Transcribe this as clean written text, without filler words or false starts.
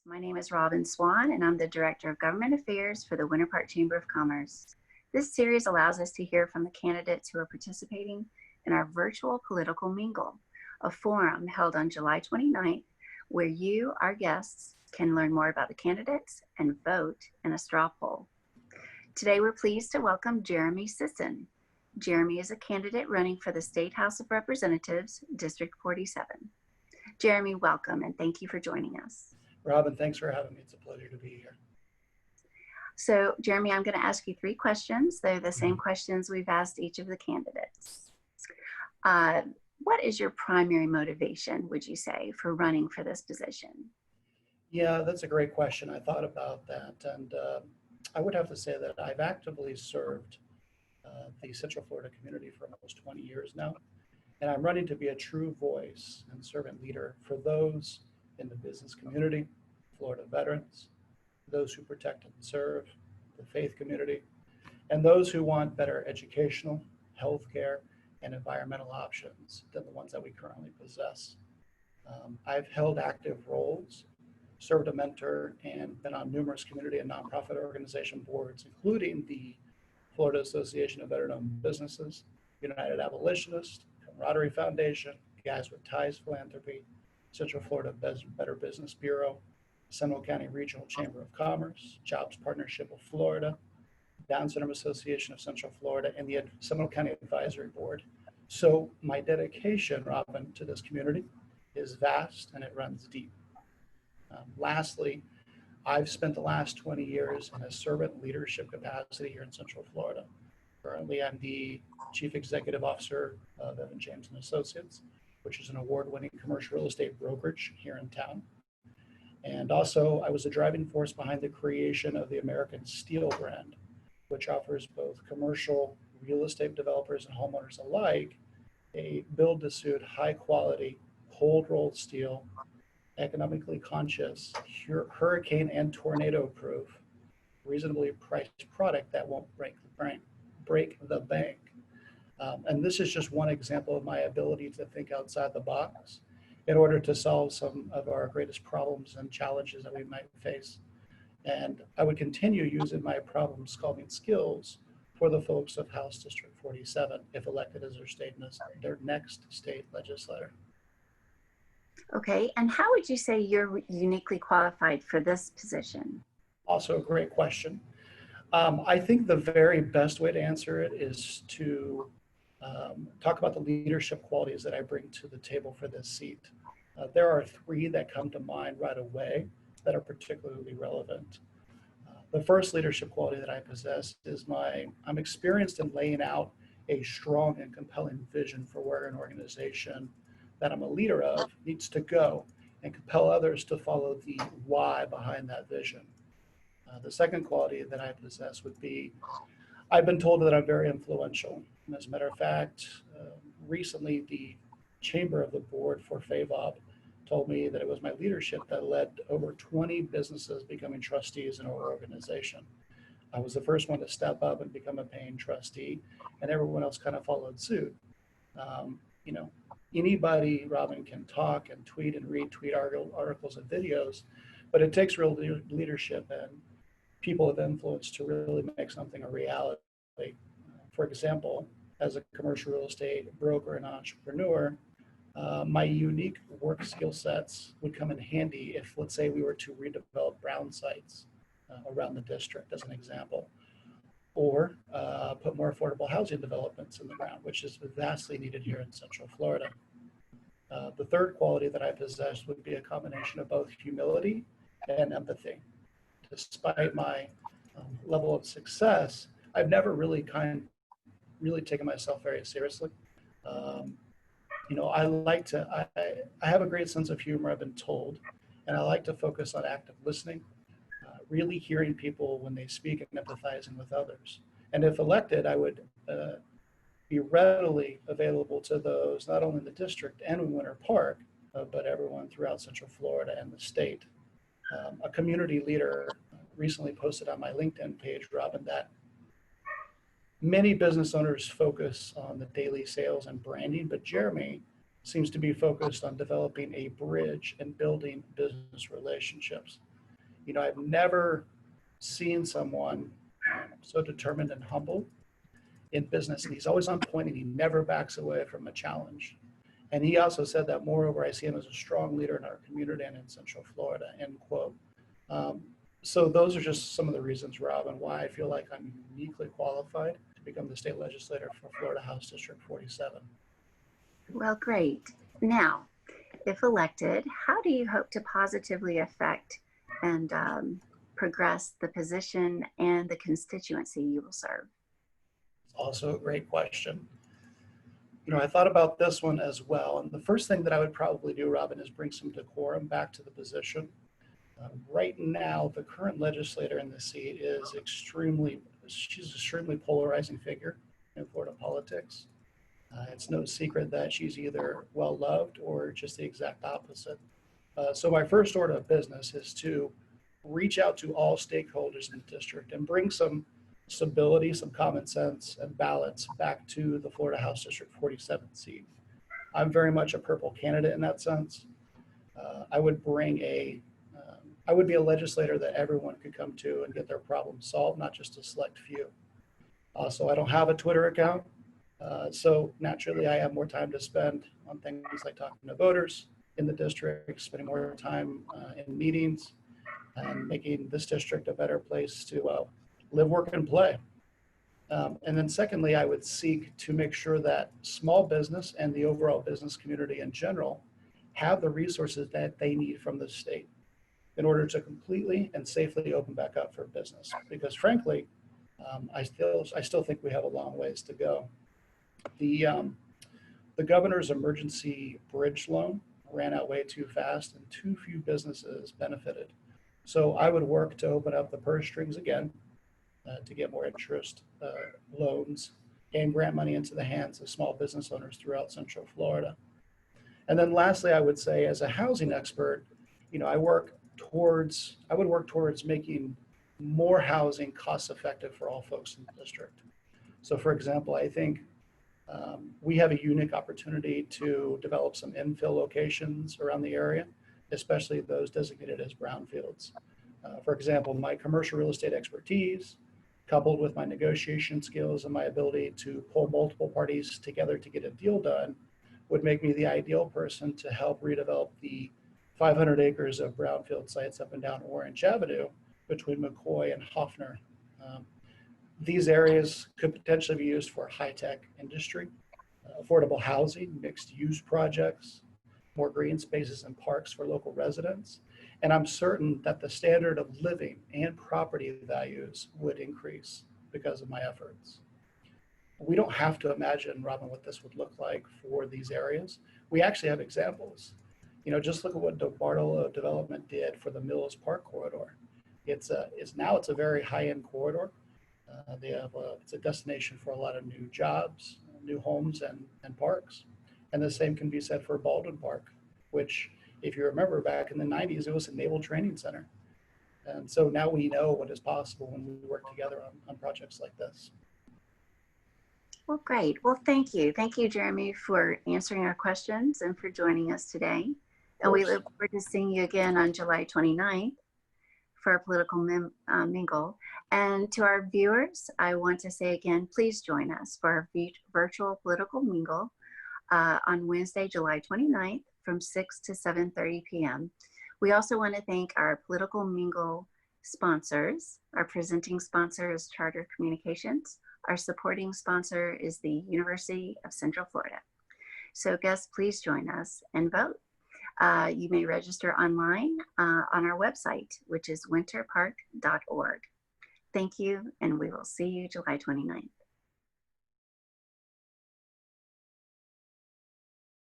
My name is Robin Swan, and I'm the Director of Government Affairs for the Winter Park Chamber of Commerce. This series allows us to hear from the candidates who are participating in our virtual political mingle, a forum held on July 29th, where you, our guests, can learn more about the candidates and vote in a straw poll. Today, we're pleased to welcome Jeremy Sisson. Jeremy is a candidate running for the State House of Representatives, District 47. Jeremy, welcome, and thank you for joining us. Robin, thanks for having me. It's a pleasure to be here. So, Jeremy, I'm going to ask you 3 questions. They're the same questions we've asked each of the candidates. What is your primary motivation, would you say, for running for this position? Yeah, that's a great question. I thought about that, and I would have to say that I've actively served the Central Florida community for almost 20 years now, and I'm running to be a true voice and servant leader for those in the business community, Florida veterans, those who protect and serve, the faith community, and those who want better educational, healthcare, and environmental options than the ones that we currently possess. I've held active roles, served a mentor, and been on numerous community and nonprofit organization boards, including the Florida Association of Veteran-Owned Businesses, United Abolitionist, Camaraderie Foundation, Guys with Ties Philanthropy, Central Florida Better Business Bureau, Seminole County Regional Chamber of Commerce, Jobs Partnership of Florida, Down Syndrome Association of Central Florida, and the Seminole County Advisory Board. So my dedication, Robin, to this community is vast and it runs deep. Lastly, I've spent the last 20 years in a servant leadership capacity here in Central Florida. Currently, I'm the Chief Executive Officer of Evan James and Associates, which is an award-winning commercial real estate brokerage here in town. And also, I was the driving force behind the creation of the American Steel brand, which offers both commercial real estate developers and homeowners alike a build-to-suit, high-quality, cold-rolled steel, economically conscious, hurricane and tornado-proof, reasonably priced product that won't break the bank. And this is just one example of my ability to think outside the box in order to solve some of our greatest problems and challenges that we might face. And I would continue using my problem-solving skills for the folks of House District 47 if elected as their next state legislator. Okay, and how would you say you're uniquely qualified for this position? Also a great question. I think the very best way to answer it is to talk about the leadership qualities that I bring to the table for this seat. There are 3 that come to mind right away that are particularly relevant. The first leadership quality that I possess is I'm experienced in laying out a strong and compelling vision for where an organization that I'm a leader of needs to go and compel others to follow the why behind that vision. The second quality that I possess would be, I've been told that I'm very influential. And as a matter of fact, recently the chamber of the board for FAVOB told me that it was my leadership that led over 20 businesses becoming trustees in our organization. I was the first one to step up and become a paying trustee, and everyone else kind of followed suit. Anybody, Robin, can talk and tweet and retweet articles and videos, but it takes real leadership and people of influence to really make something a reality. For example, as a commercial real estate broker and entrepreneur, my unique work skill sets would come in handy if, let's say, we were to redevelop brown sites around the district, as an example, or put more affordable housing developments in the ground, which is vastly needed here in Central Florida. The third quality that I possess would be a combination of both humility and empathy. Despite my level of success, I've never really taken myself very seriously. I have a great sense of humor, I've been told, and I like to focus on active listening, really hearing people when they speak and empathizing with others. And if elected, I would be readily available to those, not only in the district and in Winter Park, but everyone throughout Central Florida and the state. A community leader recently posted on my LinkedIn page, Robin, that many business owners focus on the daily sales and branding, but Jeremy seems to be focused on developing a bridge and building business relationships. I've never seen someone so determined and humble in business, and he's always on point and he never backs away from a challenge. And he also said that, moreover, I see him as a strong leader in our community and in Central Florida, end quote. Um, so those are just some of the reasons, Robin, why I feel like I'm uniquely qualified to become the state legislator for Florida House District 47. Well, great. Now, if elected, how do you hope to positively affect and progress the position and the constituency you will serve? It's also a great question. I thought about this one as well. And the first thing that I would probably do, Robin, is bring some decorum back to the position. Right now, the current legislator in the seat is she's an extremely polarizing figure in Florida politics. It's no secret that she's either well loved or just the exact opposite. So my first order of business is to reach out to all stakeholders in the district and bring some stability, some common sense, and balance back to the Florida House District 47 seat. I'm very much a purple candidate in that sense. I would I would be a legislator that everyone could come to and get their problems solved, not just a select few. Also, I don't have a Twitter account, so naturally I have more time to spend on things like talking to voters in the district, spending more time in meetings, and making this district a better place to live, work, and play. And then secondly, I would seek to make sure that small business and the overall business community in general have the resources that they need from the state in order to completely and safely open back up for business. Because frankly, I still think we have a long ways to go. The governor's emergency bridge loan ran out way too fast and too few businesses benefited. So I would work to open up the purse strings again to get more interest loans and grant money into the hands of small business owners throughout Central Florida. And then lastly, I would say, as a housing expert, I would work towards making more housing cost effective for all folks in the district. So for example, I think we have a unique opportunity to develop some infill locations around the area, especially those designated as brownfields. For example, my commercial real estate expertise, coupled with my negotiation skills and my ability to pull multiple parties together to get a deal done, would make me the ideal person to help redevelop the 500 acres of brownfield sites up and down Orange Avenue between McCoy and Hoffner. These areas could potentially be used for high-tech industry, affordable housing, mixed-use projects, more green spaces and parks for local residents. And I'm certain that the standard of living and property values would increase because of my efforts. We don't have to imagine, Robin, what this would look like for these areas. We actually have examples. Just look at what DeBartolo Development did for the Mills Park corridor. It's a very high-end corridor. It's a destination for a lot of new jobs, new homes, and parks. And the same can be said for Baldwin Park, which, if you remember back in the 90s, it was a naval training center. And so now we know what is possible when we work together on projects like this. Well, great. Well, thank you. Thank you, Jeremy, for answering our questions and for joining us today. And we look forward to seeing you again on July 29th for a political mingle. And to our viewers, I want to say again, please join us for our virtual political mingle on Wednesday, July 29th from 6 to 7:30 p.m. We also want to thank our political mingle sponsors. Our presenting sponsor is Charter Communications. Our supporting sponsor is the University of Central Florida. So guests, please join us and vote. You may register online on our website, which is winterpark.org. Thank you, and we will see you July 29th.